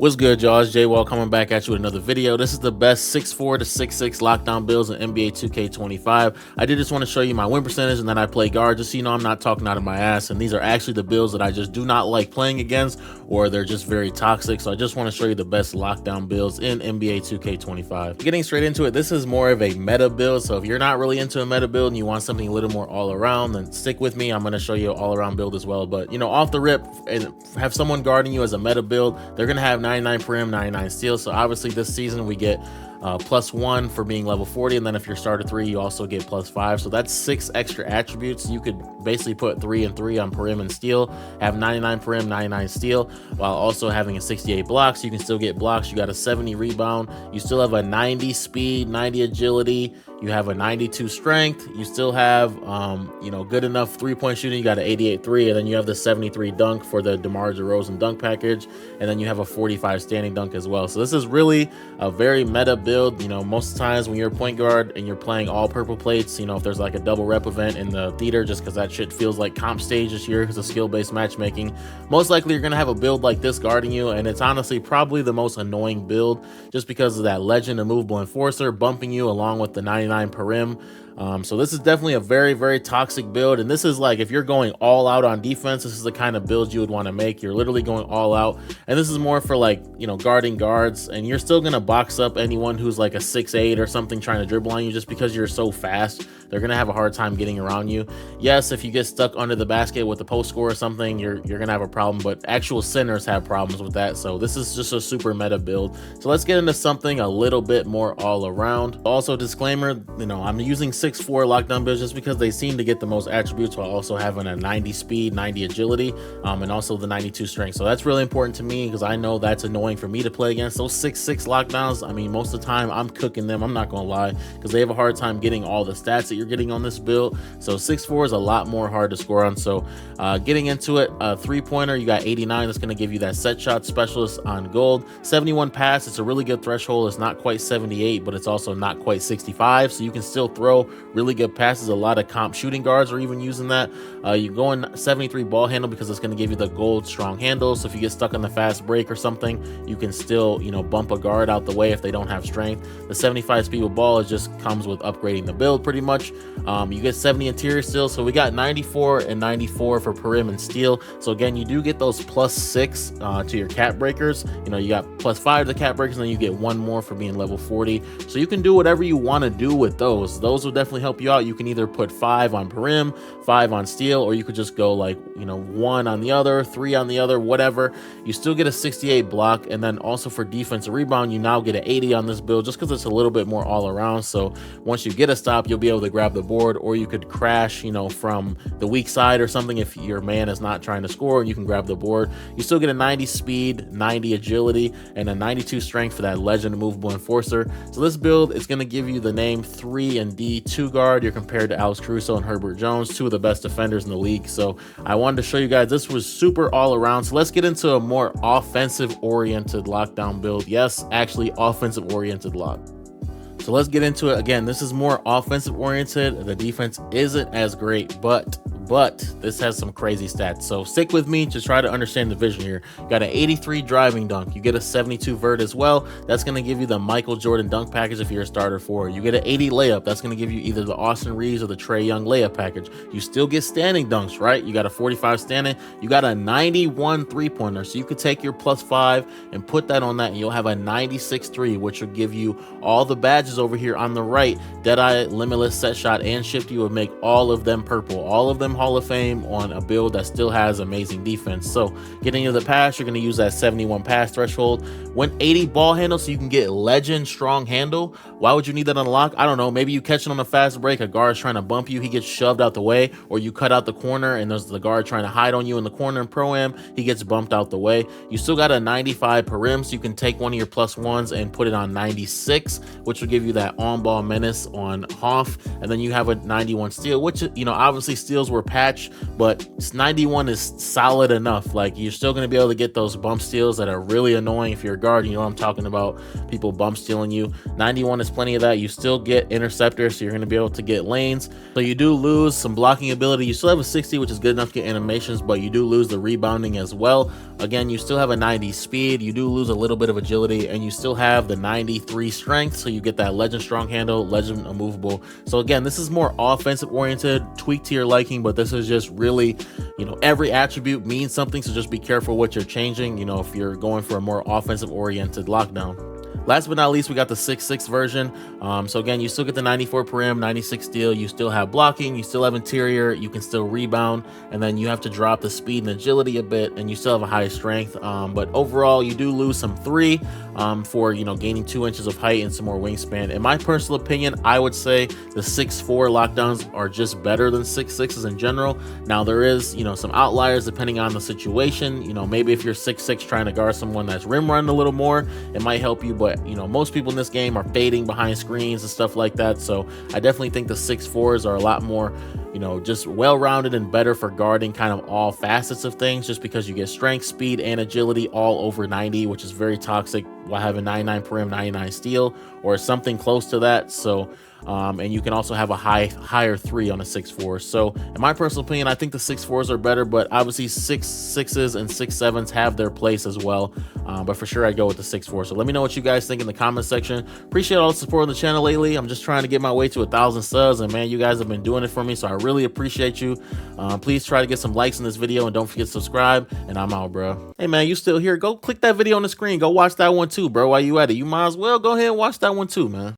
What's good, y'all? It's Jay Wall coming back at you with another video. This is the best 6'4 to 6'6 lockdown builds in NBA 2K25. I did just want to show you my win percentage and then I play guard, just so you know I'm not talking out of my ass. And these are actually the builds that I just do not like playing against, or they're just very toxic. So I just want to show you the best lockdown builds in NBA 2K25. Getting straight into it, this is more of a meta build. So if you're not really into a meta build and you want something a little more all around, then stick with me. I'm going to show you an all around build as well. But, you know, off the rip, and have someone guarding you as a meta build, they're going to have 99 perim, 99 steal. So obviously this season we get +1 for being level 40, and then if you're starter 3 you also get +5. So that's 6 extra attributes. You could basically put 3 and 3 on perim and steal, have 99 perim, 99 steal, while also having a 68 block. So you can still get blocks. You got a 70 rebound, you still have a 90 speed, 90 agility, you have a 92 strength, you still have you know, good enough 3-point shooting. You got an 88 3, and then you have the 73 dunk for the DeMar DeRozan dunk package, and then you have a 45 standing dunk as well. So this is really a very meta build. You know, most of the times when you're a point guard and you're playing all purple plates, you know, if there's like a double rep event in the theater, just because that shit feels like comp stage this year because of skill-based matchmaking, most likely you're gonna have a build like this guarding you, and it's honestly probably the most annoying build just because of that legend immovable enforcer bumping you along with the 99 perim. So this is definitely a very, very toxic build, and this is like, if you're going all out on defense, this is the kind of build you would want to make. You're literally going all out, and this is more for, like, you know, guarding guards, and you're still gonna box up anyone who's like a 6'8 or something trying to dribble on you. Just because you're so fast, they're gonna have a hard time getting around you. Yes, if you get stuck under the basket with a post score or something, you're gonna have a problem, but actual centers have problems with that. So this is just a super meta build. So let's get into something a little bit more all around. Also, disclaimer, you know, I'm using 6'4 lockdown builds just because they seem to get the most attributes while also having a 90 speed, 90 agility, and also the 92 strength. So that's really important to me because I know that's annoying for me to play against. Those 6'6 lockdowns, I mean, most of the time I'm cooking them, I'm not gonna lie, because they have a hard time getting all the stats that you're getting on this build. So 6'4 is a lot more hard to score on. So getting into it, three-pointer, you got 89. That's going to give you that set shot specialist on gold. 71 pass, it's a really good threshold. It's not quite 78, but it's also not quite 65. So you can still throw really good passes. A lot of comp shooting guards are even using that. You go in 73 ball handle because it's going to give you the gold strong handle. So if you get stuck on the fast break or something, you can still, you know, bump a guard out the way if they don't have strength. The 75 speed with ball, it just comes with upgrading the build pretty much. You get 70 interior steal. So we got 94 and 94 for perim and steal. So again, you do get those +6 to your cap breakers. You know, you got +5 to the cap breakers, and then you get 1 more for being level 40. So you can do whatever you want to do with those. Those will definitely help you out. You can either put 5 on perim, 5 on steal, or you could just go like, you know, 1 on the other, 3 on the other, whatever. You still get a 68 block, and then also for defensive rebound, you now get an 80 on this build just because it's a little bit more all around. So once you get a stop, you'll be able to grab the board, or you could crash, you know, from the weak side or something if your man is not trying to score, and you can grab the board. You still get a 90 speed, 90 agility, and a 92 strength for that legend movable enforcer. So this build is going to give you the name 3 and D 2 guard. You're compared to Alex Caruso and Herbert Jones, 2 of the best defenders in the league. So I wanted to show you guys this was super all around. So let's get into a more offensive oriented lockdown build. Yes, actually offensive oriented lock. So let's get into it. Again, this is more offensive oriented. The defense isn't as great, but this has some crazy stats. So stick with me to try to understand the vision here. You got an 83 driving dunk. You get a 72 vert as well. That's going to give you the Michael Jordan dunk package if you're a starter 4. You get an 80 layup. That's going to give you either the Austin Reeves or the Trae Young layup package. You still get standing dunks, right? You got a 45 standing. You got a 91 three-pointer. So you could take your +5 and put that on that, and you'll have a 96 3, which will give you all the badges over here on the right. Deadeye, limitless, set shot, and shifty would make all of them purple. All of them Hall of Fame on a build that still has amazing defense. So getting into the pass, you're going to use that 71 pass threshold. Went 80 ball handle, so you can get legend strong handle. Why would you need that on the lock? I don't know. Maybe you catch it on a fast break, a guard's trying to bump you, he gets shoved out the way, or you cut out the corner and there's the guard trying to hide on you in the corner in Pro-Am, he gets bumped out the way. You still got a 95 perim, so you can take one of your +1s and put it on 96, which will give you that on-ball menace on Hoff. And then you have a 91 steal, which, you know, obviously steals were patch, but 91 is solid enough. Like, you're still going to be able to get those bump steals that are really annoying if you're a guard. You know what I'm talking about, people bump stealing you. 91 is plenty of that. You still get interceptors, so you're going to be able to get lanes. So you do lose some blocking ability. You still have a 60, which is good enough to get animations, but you do lose the rebounding as well. Again, you still have a 90 speed, you do lose a little bit of agility, and you still have the 93 strength, so you get that legend strong handle, legend immovable. So again, this is more offensive oriented, tweaked to your liking, but this is just really, you know, every attribute means something, so just be careful what you're changing, you know, if you're going for a more offensive oriented lockdown. Last but not least, we got the 6-6 version. So again, you still get the 94 perim, 96 steal, you still have blocking, you still have interior, you can still rebound, and then you have to drop the speed and agility a bit, and you still have a high strength. But overall, you do lose some 3 for, you know, gaining 2 inches of height and some more wingspan. In my personal opinion, I would say the 6-4 lockdowns are just better than 6-6s in general. Now, there is, you know, some outliers depending on the situation. You know, maybe if you're 6-6 trying to guard someone that's rim running a little more, it might help you, but you know, most people in this game are fading behind screens and stuff like that, so I definitely think the 6-4s are a lot more, you know, just well-rounded and better for guarding kind of all facets of things, just because you get strength, speed, and agility all over 90, which is very toxic while having 99 perim, 99 steal, or something close to that. So and you can also have a higher 3 on a 6-4. So in my personal opinion, I think the 6-4s are better, but obviously 6-6s and 6-7s have their place as well. But for sure, I'd go with the 6-4. So let me know what you guys think in the comment section. Appreciate all the support on the channel lately. I'm just trying to get my way to 1,000 subs, and man, you guys have been doing it for me, so I really appreciate you. Please try to get some likes in this video, and don't forget to subscribe, and I'm out, bro. Hey man, you still here? Go click that video on the screen. Go watch that one too, bro. While you at it, you might as well go ahead and watch that one too, man.